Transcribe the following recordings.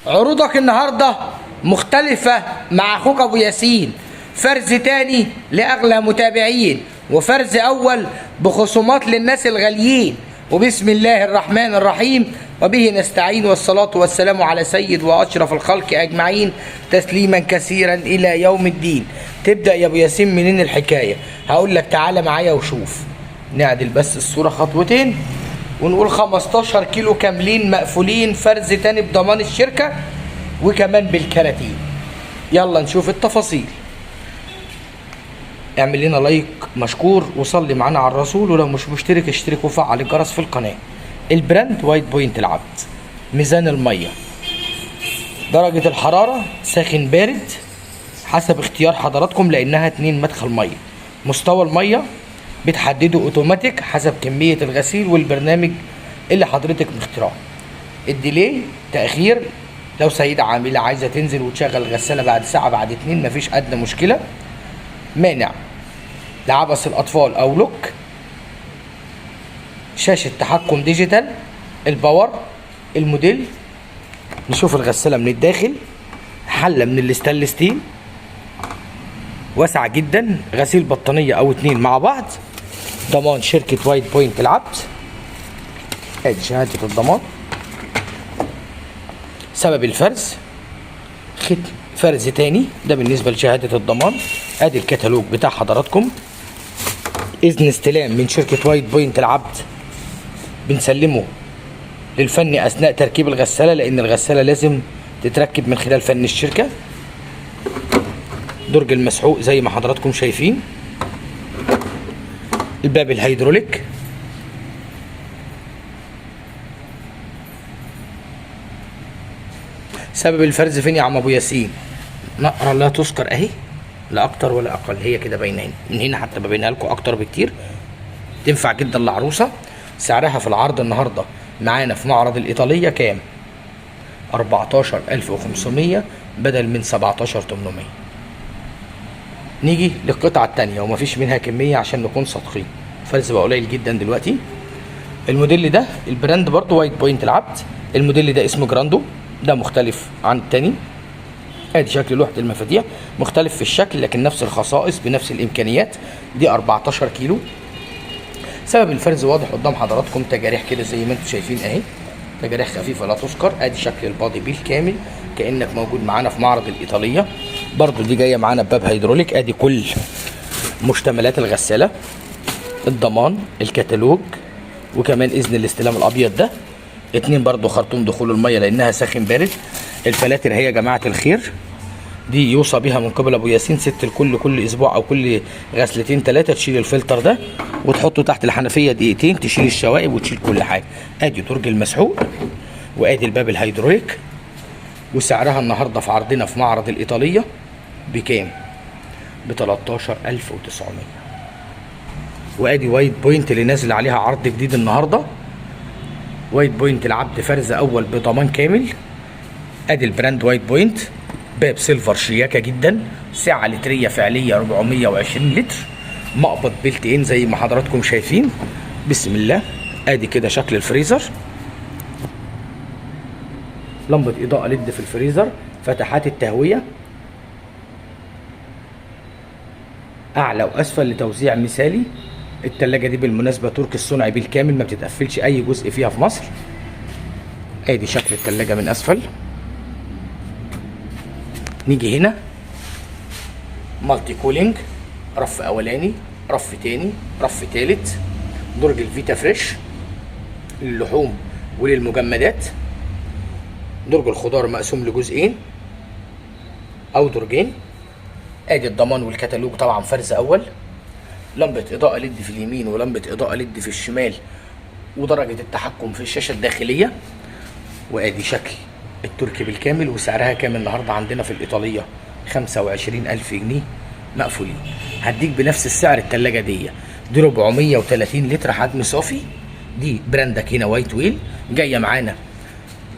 عروضك النهارده مختلفة مع اخوك ابو ياسين. فرز تاني لاغلى متابعين، وفرز اول بخصومات للناس الغاليين. وبسم الله الرحمن الرحيم، وبه نستعين، والصلاة والسلام على سيد واشرف الخلق اجمعين، تسليما كثيرا الى يوم الدين. تبدأ يا ابو ياسين منين الحكاية؟ هقول لك تعالى معايا وشوف. نعدل بس الصورة خطوتين ونقول 15 كيلو كاملين مقفولين، فرز تاني بضمان الشركة وكمان بالكراتين. يلا نشوف التفاصيل. اعمل لنا لايك مشكور وصلي معانا على الرسول، ولو مش مشترك اشترك وفعل الجرس في القناة. البراند وايت بوينت العبد. ميزان المية، درجة الحرارة ساخن بارد حسب اختيار حضراتكم، لانها 2 مدخل مية. مستوى المية بتحدده اوتوماتيك حسب كمية الغسيل والبرنامج اللي حضرتك مخترعه. الديلي تأخير، لو سيدة عاملة عايزة تنزل وتشغل الغسالة بعد ساعة بعد 2 مفيش أدنى مشكلة. مانع لعبث الأطفال أو لوك. شاشة تحكم ديجيتال. الباور. الموديل. نشوف الغسالة من الداخل. حلة من الستانلس ستيل واسعة جدا، غسيل بطانية أو 2 مع بعض. ضمان شركة وايت بوينت العبد. ادي شهادة الضمان. سبب الفرز ختم فرز تاني، ده بالنسبة لشهادة الضمان. ادي الكتالوج بتاع حضراتكم. اذن استلام من شركة وايت بوينت العبد، بنسلمه للفني اثناء تركيب الغسالة، لان الغسالة لازم تتركب من خلال فن الشركة. درج المسحوق زي ما حضراتكم شايفين. الباب الهيدروليك. سبب الفرز فين يا عم ابو ياسين؟ نقرة لا تذكر اهي، لا اكتر ولا اقل، هي كده باينه هنا، من هنا حتى ببينها لكم اكتر بكتير. تنفع جدا لعروسه. سعرها في العرض النهارده معانا في معرض الايطاليه كام؟ 14500 بدل من 17800. نيجي للقطعه الثانيه ومفيش منها كميه عشان نكون صادقين، فرز بقى قليل جدا دلوقتي. الموديل ده البراند برضو وايت بوينت العبد. الموديل ده اسمه جراندو، ده مختلف عن التاني. ادي شكل لوحة المفاتيح، مختلف في الشكل لكن نفس الخصائص بنفس الامكانيات. دي 14 كيلو. سبب الفرز واضح قدام حضراتكم، تجاريح كده زي ما انتم شايفين اهي، تجاريح خفيفة لا تذكر. ادي شكل البادي بالكامل كأنك موجود معانا في معرض الإيطالية. برضو دي جاية معانا بباب هيدروليك. ادي كل مشتملات الغسالة، الضمان، الكتالوج، وكمان اذن الاستلام الابيض ده. 2 برضو خرطوم دخول المية لانها ساخن بارد. الفلاتر هي يا جماعة الخير، دي يوصى بها من قبل ابو ياسين. ست الكل كل اسبوع او كل غسلتين 3 تشيل الفلتر ده وتحطه تحت الحنفية دقيقتين، تشيل الشوائب وتشيل كل حاجة. ادي درج المسحوق، وادي الباب الهيدروليك. وسعرها النهارده في عرضنا في معرض الإيطالية بكام؟ ب 13900. وادي وايت بوينت اللي نازل عليها عرض جديد النهارده. وايت بوينت العبد فرز اول بضمان كامل. ادي البراند وايت بوينت. باب سيلفر شياكه جدا. سعه لتريه فعليه 420 لتر. مقبض بلت ان زي ما حضراتكم شايفين. بسم الله. ادي كده شكل الفريزر. لمبه اضاءه ليد في الفريزر. فتحات التهويه اعلى واسفل لتوزيع مثالي. التلاجة دي بالمناسبة ترك الصنع بالكامل، ما بتتقفلش اي جزء فيها في مصر. ادي شكل التلاجة من اسفل. نيجي هنا مالتي كولينج، رف اولاني، رف تاني، رف تالت. درج الفيتا فريش للحوم وللمجمدات. درج الخضار مقسوم لجزئين او درجين. ادي الضمان والكتالوج طبعا فرز اول. لمبة إضاءة ليد في اليمين ولمبة إضاءة ليد في الشمال، ودرجة التحكم في الشاشة الداخلية. وادي شكل التركي بالكامل. وسعرها كام النهارده عندنا في الإيطالية؟ 25000 جنيه مقفولين. هديك بنفس السعر التلاجة دي 430 لتر حجم صافي. دي براندك هنا وايت ويل، جاية معانا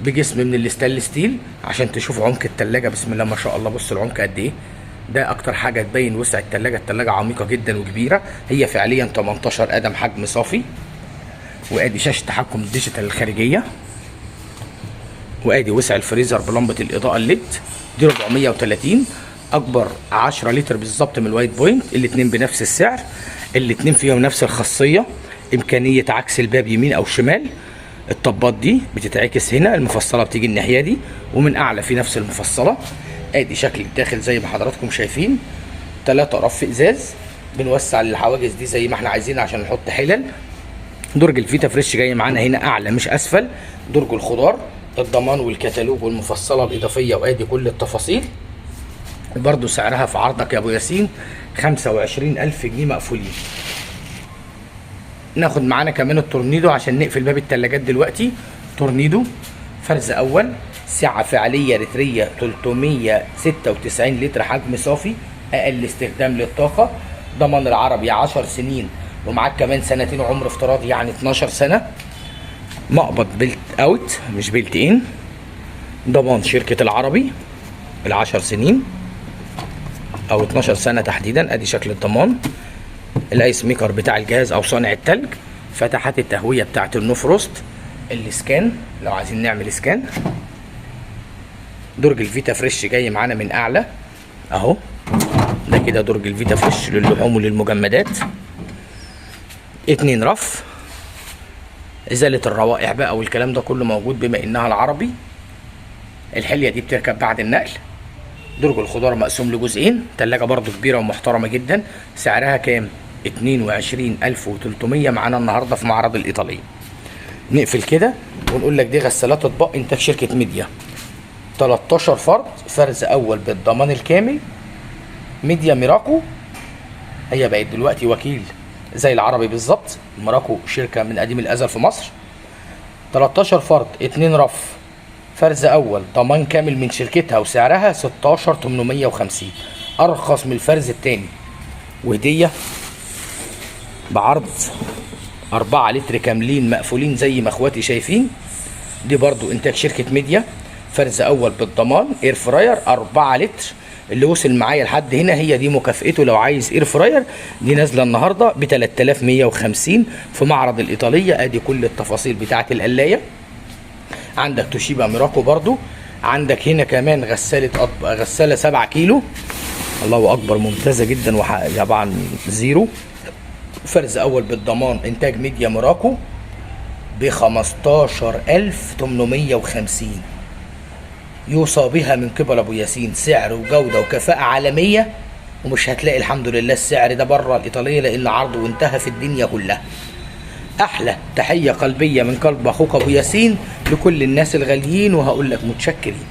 بجسم من الستانلس ستيل عشان تشوف عمق التلاجة. بسم الله ما شاء الله، بص العمق قد ايه. ده اكتر حاجه تبين وسع التلاجة. التلاجة عميقه جدا وكبيره، هي فعليا 18 قدم حجم صافي. وادي شاشه تحكم الديجيتال الخارجيه. وادي وسع الفريزر بلمبه الاضاءه الليد دي 430. اكبر 10 لتر بالظبط من الوايت بوينت. الاتنين بنفس السعر، الاتنين فيهم نفس الخاصيه، امكانيه عكس الباب يمين او شمال. الطبات دي بتتعكس هنا، المفصله بتيجي الناحيه دي، ومن اعلى في نفس المفصله. ادي شكل الداخل زي ما حضراتكم شايفين. 3 رف ازاز، بنوسع الحواجز دي زي ما احنا عايزين عشان نحط حلل. درج الفيتا فريش جاي معانا هنا اعلى مش اسفل. درج الخضار، الضمان والكتالوج والمفصله الاضافيه، وادي كل التفاصيل. وبرده سعرها في عرضك يا ابو ياسين 25000 جنيه مقفولين. ناخد معانا كمان التورنيدو عشان نقفل باب التلاجات دلوقتي. تورنيدو فرز اول، سعه فعليه لتريه 396 لتر حجم صافي، اقل استخدام للطاقه. ضمان العربي 10 سنين، ومعاك كمان سنتين عمر افتراضي يعني 12 سنه. مقبض بيلت اوت مش بيلت ان. ضمان شركه العربي ال10 سنين او 12 سنه تحديدا. ادي شكل الضمان. الايس ميكر بتاع الجهاز او صانع التلج. فتحات التهويه بتاعت النو فروست. الاسكان لو عايزين نعمل اسكان. درج الفيتا فريش جاي معانا من اعلى اهو. ده كده درج الفيتا فريش للحوم وللمجمدات. 2 رف. ازاله الروائح بقى والكلام ده كله موجود بما انها العربي. الحليه دي بتركب بعد النقل. درج الخضار مقسوم لجزئين. تلاجة برضو كبيره ومحترمه جدا. سعرها كام؟ 22300 معانا النهارده في معرض الايطاليه. نقفل كده ونقول لك دي غسالات اطباق انتاج شركه ميديا. 13 فرد، فرز اول بالضمان الكامل. ميديا ميراكو، هي بقت دلوقتي وكيل زي العربي بالظبط. ميراكو شركه من قديم الازل في مصر. 13 فرد، 2 رف، فرز اول، ضمان كامل من شركتها، وسعرها 16850، ارخص من الفرز الثاني. وهديه بعرض 4 لتر كاملين مقفولين زي ما اخواتي شايفين. دي برضو انتاج شركه ميديا. فرز اول بالضمان. اير فراير 4 لتر. اللي وصل معايا لحد هنا هي دي مكافئته لو عايز اير فراير. دي نازله النهارده ب 3150 في معرض الايطاليه. ادي كل التفاصيل بتاعه القلايه. عندك توشيبا ميراكو برضو. عندك هنا كمان غساله 7 كيلو. الله اكبر، ممتازه جدا طبعا زيرو. فرز اول بالضمان انتاج ميديا ميراكو ب 15850. يوصى بها من قبل ابو ياسين. سعر وجوده وكفاءه عالميه، ومش هتلاقي الحمد لله السعر ده بره الايطاليه لان عرضه وانتهى في الدنيا كلها. احلى تحيه قلبيه من قلب اخوك ابو ياسين لكل الناس الغاليين، وهقول لك متشكرين.